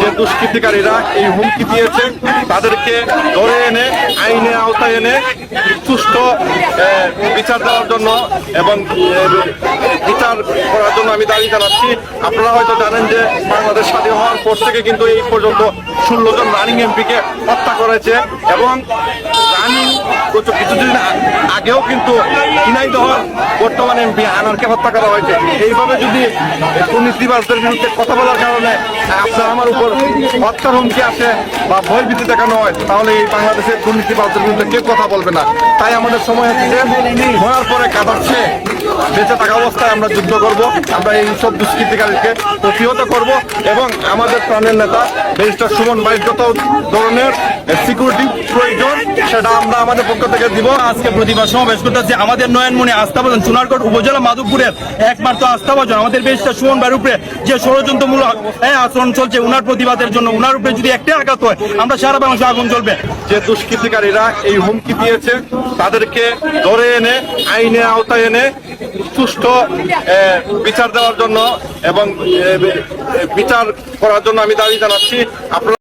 যে দুষ্কৃতিকারীরা এই হুমকি দিয়েছে তাদেরকে ধরে এনে আইনের আওতায় এনে সুষ্ঠু বিচার দেওয়ার জন্য এবং বিচার করার জন্য আমি দাবি জানাচ্ছি। আপনারা হয়তো জানেন যে বাংলাদেশ স্বাধীন হওয়ার পর থেকে কিন্তু এই পর্যন্ত 16 জন রানিং এমপিকে হত্যা করেছে এবং রানিং কিছুদিন আগেও কিন্তু ঝিনাইদহ বর্তমান এমপি আনারকে হত্যা করা হয়েছে। এইভাবে যদি দুর্নীতিবাজদের বিরুদ্ধে কথা বলার কারণে আপনার আমার উপর হত্যার হুমকি আসে বা ভয়ভীতি দেখানো হয়, তাহলে এই বাংলাদেশের দুর্নীতিবাজদের বিরুদ্ধে কেউ কথা বলবে না। তাই আমাদের সময় হচ্ছে যে মরার পরে কাঁদাচ্ছে বেঁচে থাকা অবস্থায় আমরা যুদ্ধ করব, আমরা এই সব দুষ্কৃতিকারীকে প্রতিহত করব এবং আমাদের প্রাণের নেতা ব্যারিস্টার সুমন ভাইয়ের যত ধরনের সিকিউরিটি প্রয়োজন সেটা আমরা আমাদের পক্ষ থেকে দিব। আজকে প্রতিবাদ সমাবেশ করতেছি আমাদের নয়নমণি আস্থাভাজন সোনারগড় উপজেলা মাধবপুরের একমাত্র আস্থাভাজন আমাদের ব্যারিস্টার সুমন ভাইয়ের উপরে যে ষড়যন্ত্রমূলক আচরণ চলছে উনার প্রতিবাদের জন্য, উনার উপরে যদি একটা আঘাত হয় আমরা সারা বাংলাদেশে আগুন জ্বলবে। যে দুষ্কৃতিকারীরা এই হুমকি দিয়েছে তাদেরকে ধরে এনে আইনের আওতায় এনে সুষ্ঠু বিচার দেওয়ার জন্য এবং বিচার করার জন্য আমি দাবি জানাচ্ছি। আপনারা